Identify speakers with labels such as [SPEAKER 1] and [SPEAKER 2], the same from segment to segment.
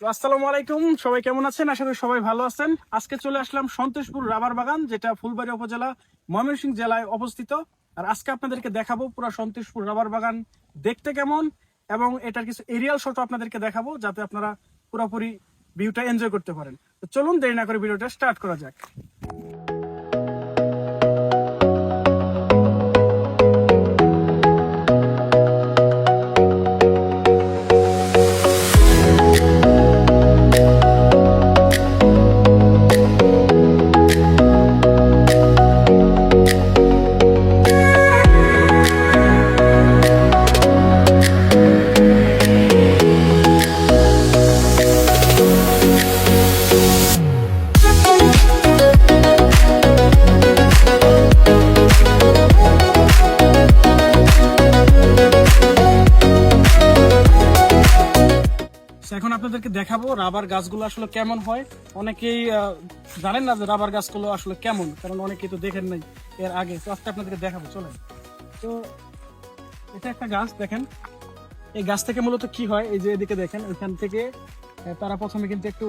[SPEAKER 1] আসসালামু আলাইকুম, সবাই কেমন আছেন? আশা করি সবাই ভালো আছেন। আজকে চলে আসলাম সন্তোষপুর রাবার বাগান, যেটা ফুলবাড়ী উপজেলা ময়মনসিংহ জেলায় অবস্থিত। আর আজকে আপনাদেরকে দেখাবো পুরো সন্তোষপুর রাবার বাগান দেখতে কেমন, এবং এটার কিছু এরিয়াল শট আপনাদেরকে দেখাবো, যাতে আপনারা পুরোপুরি ভিউটা এনজয় করতে পারেন। তো চলুন দেরি না করে ভিডিওটা স্টার্ট করা যাক। এখন আপনাদেরকে দেখাবো রাবার গাছগুলো আসলে কেমন হয়। অনেকেই জানেন না যে রাবার গাছগুলো আসলে কেমন, কারণ অনেকেই তো দেখেন নাই এর আগে। তো আজকে আপনাদেরকে দেখাবো, চলেন। তো এটা একটা গাছ, দেখেন। এই গাছ থেকে মূলত কি হয়, এই যে এদিকে দেখেন, এখান থেকে তারা প্রথমে কিন্তু একটু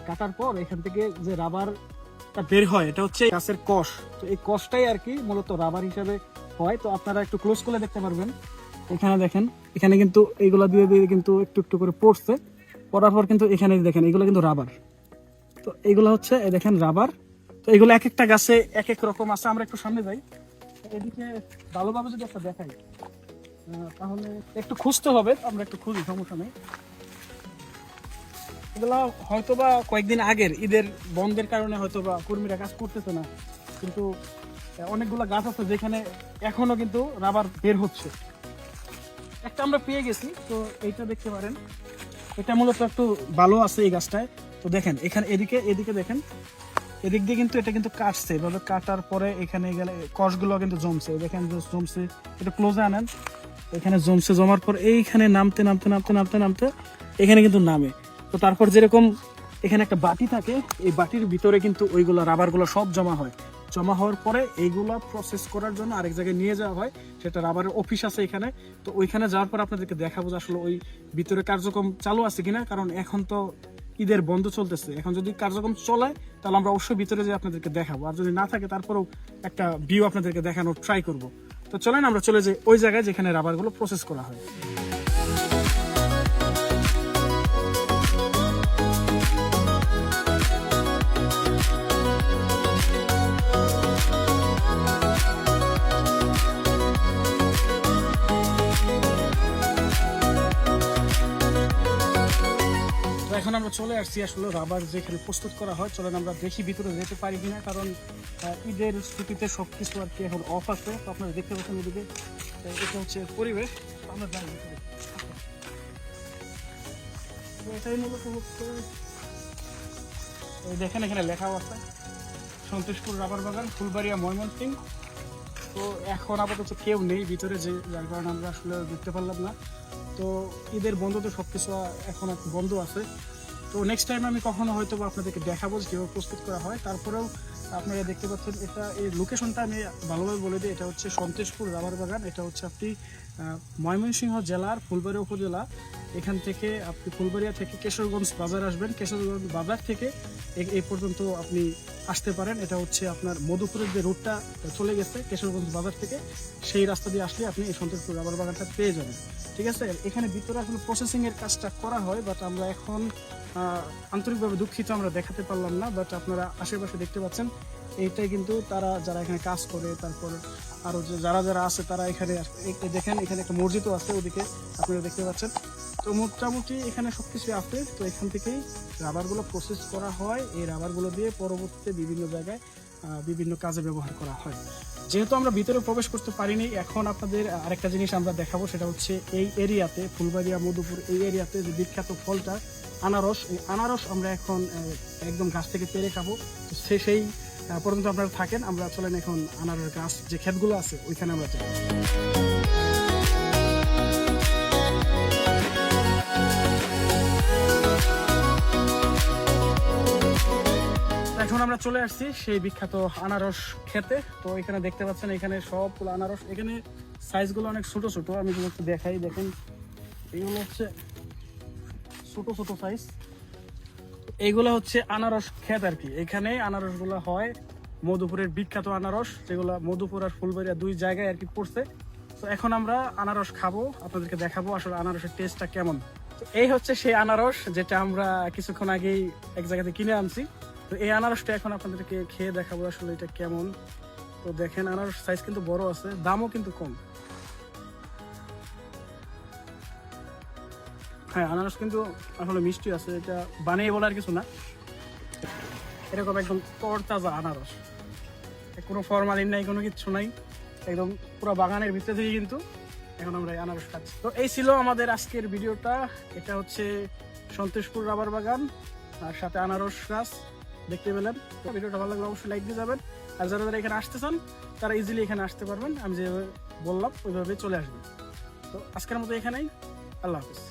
[SPEAKER 1] কাটার পর এখান থেকে যে রাবারটা বের হয়, এটা হচ্ছে গাছের কষ। তো এই কষটাই আর কি মূলত রাবার হিসাবে হয়। তো আপনারা একটু ক্লোজ করে দেখতে পারবেন। এখানে দেখেন, এখানে কিন্তু এইগুলা দিয়ে দিয়ে কিন্তু একটু একটু করে পড়ছে, পড়ার পর কিন্তু এখানে দেখেন এগুলো কিন্তু রাবার। তো এইগুলো হচ্ছে দেখেন রাবার। তো এগুলো এক একটা গাছে এক এক রকম আছে। আমরা একটু সামনে যাই, এদিকে ভালোভাবে যদি একটা দেখাই তাহলে একটু খুঁজতে হবে। আমরা একটু খুঁজি, সমস্যা নেই। এগুলা হয়তোবা কয়েকদিন আগের ঈদের বন্ধের কারণে হয়তোবা কর্মীরা কাজ করতেছে না, কিন্তু অনেকগুলো গাছ আছে যেখানে এখনো কিন্তু রাবার বের হচ্ছে। একটা আমরা পেয়ে গেছি, তো এইটা দেখতে পারেন। এটা মূলত একটু ভালো আছে এই গাছটায়। তো দেখেন এখানে এদিকে এদিকে দেখেন, এদিক দিয়ে কিন্তু এটা কিন্তু কাটছে, এভাবে কাটার পরে এখানে গেলে কষগুলো কিন্তু জমছে। দেখেন জমছে, এটা ক্লোজে আনেন। এখানে জমছে, জমার পর এইখানে নামতে নামতে নামতে নামতে নামতে এখানে কিন্তু নামে। তো তারপর যেরকম এখানে একটা বাটি থাকে, এই বাটির ভিতরে কিন্তু ওইগুলো রাবারগুলো সব জমা হয়। জমা হওয়ার পরে এইগুলা প্রসেস করার জন্য আরেক জায়গায় নিয়ে যাওয়া হয়। সেটা রাবারের অফিস আছে এখানে। তো ওইখানে যাওয়ার পর আপনাদেরকে দেখাবো যে আসলে ওই ভিতরে কার্যক্রম চালু আছে কিনা, কারণ এখন তো ঈদের বন্ধ চলতেছে। এখন যদি কার্যক্রম চলে তাহলে আমরা অবশ্যই ভিতরে যে আপনাদেরকে দেখাবো, আর যদি না থাকে তারপরেও একটা ভিউ আপনাদেরকে দেখানোর ট্রাই করব। তো চলেন আমরা চলে যাই ওই জায়গায় যেখানে রাবারগুলো প্রসেস করা হয়। এখন আমরা চলে আসছি আসলে রাবার যেখানে প্রস্তুত করা হয়। চলেন আমরা দেখি ভিতরে যেতে পারি কিনা, কারণ ঈদের ছুটিতে সবকিছু আর কি এখন অফ আছে। তো আপনারা দেখতে পাচ্ছেন ওদিকে, এটা হচ্ছে পরিবেশ। আমরা যাই ভিতরে। তো এটাই মূলত হচ্ছে, এই দেখেন এখানে লেখাও আছে সন্তোষপুর রাবার বাগান, ফুলবাড়িয়া, ময়মনসিংহ। তো এখন আপাতত কেউ নেই ভিতরে, যে যার কারণে আমরা আসলে দেখতে পারলাম না। তো ঈদের বন্ধ তো সবকিছু এখন আর কি বন্ধ আছে। তো নেক্সট টাইম আমি কখনো হয়তো আপনাদেরকে দেখাবো যে কীভাবে প্রস্তুত করা হয়। তারপরেও আপনারা দেখতে পাচ্ছেন, এটা এই লোকেশনটা আমি ভালোভাবে বলে দিই। এটা হচ্ছে সন্তোষপুর রাবার বাগান। এটা হচ্ছে আপনি ময়মনসিংহ জেলার ফুলবাড়িয়া উপজেলা। এখান থেকে আপনি ফুলবাড়িয়া থেকে কেশরগঞ্জ বাজার আসবেন, কেশরগঞ্জ বাজার থেকে এই পর্যন্ত আপনি আসতে পারেন। এটা হচ্ছে আপনার মধুপুরের যে রুটটা চলে গেছে কেশরগঞ্জ বাজার থেকে, সেই রাস্তা দিয়ে আসলে আপনি এই সন্তোষপুর রাবার বাগানটা পেয়ে যাবেন। ঠিক আছে, এখানে ভিতরে আসলে প্রসেসিং এর কাজটা করা হয়, বাট আমরা এখন আন্তরিকভাবে দুঃখিত আমরা দেখাতে পারলাম না। বাট আপনারা আশেপাশে দেখতে পাচ্ছেন, এইটাই কিন্তু তারা যারা এখানে কাজ করে, তারপর আরো যারা যারা আছে তারা এখানে দেখেন, এখানে একটা মসজিদও আছে ওদিকে আপনারা দেখতে পাচ্ছেন। তো মোটামুটি এখানে সবকিছু আছে। তো এখান থেকেই রাবারগুলো প্রসেস করা হয়। এই রাবারগুলো দিয়ে পরবর্তীতে বিভিন্ন জায়গায় বিভিন্ন কাজে ব্যবহার করা হয়। যেহেতু আমরা ভিতরে প্রবেশ করতে পারিনি, এখন আপনাদের আরেকটা জিনিস আমরা দেখাবো। সেটা হচ্ছে এই এরিয়াতে, ফুলবাড়িয়া, মধুপুর, এই এরিয়াতে যে বিখ্যাত ফলটা আনারস, এই আনারস আমরা এখন একদম গাছ থেকে পেরে খাবো। তো সেই পর্যন্ত আপনারা থাকেন। আমরা চলেন এখন আনারস গাছ যে ক্ষেতগুলো আছে ওইখানে আমরা যাই। এখন আমরা চলে আসছি সেই বিখ্যাত আনারস খেতে। তো এখানে দেখতে পাচ্ছেন, এখানে সবগুলো আনারস, এখানে সাইজগুলো অনেক ছোট ছোট। আমি যদি একটু দেখাই, দেখেন এগুলো হচ্ছে ছোট ছোট সাইজ। এইগুলো হচ্ছে আনারস ক্ষেত আর কি। এখানে আনারসগুলো হয়, মধুপুরের বিখ্যাত আনারস, যেগুলো মধুপুর আর ফুলবাড়িয়া দুই জায়গায় আর কি পড়ছে। তো এখন আমরা আনারস খাবো, আপনাদেরকে দেখাবো আসলে আনারসের টেস্টটা কেমন। তো এই হচ্ছে সেই আনারস যেটা আমরা কিছুক্ষণ আগেই এক জায়গাতে কিনে আনছি। তো এই আনারসটা এখন আপনাদেরকে খেয়ে দেখাবো আসলে এটা কেমন। তো দেখেন আনারস সাইজ কিন্তু বড় আছে, দামও কিন্তু কম। হ্যাঁ, আনারস কিন্তু আসলে মিষ্টি আছে, এটা বানিয়ে বলার কিছু না। এরকম একদম তরতাজা আনারস, কোনো ফরমালিন নাই, কোনো কিছু নাই, একদম পুরো বাগানের ভিতরে থেকে কিন্তু এখন আমরা এই আনারস খাচ্ছি। তো এই ছিল আমাদের আজকের ভিডিওটা। এটা হচ্ছে সন্তোষপুর রাবার বাগান আর সাথে আনারস গাছ দেখতে পেলেন। তো ভিডিওটা ভালো লাগলে অবশ্যই লাইক দিয়ে যাবেন। আর যারা যারা এখানে আসতে চান তারা ইজিলি এখানে আসতে পারবেন, আমি যেভাবে বললাম ওইভাবে চলে আসবেন। তো আজকের মতো এখানেই, আল্লাহ হাফিজ।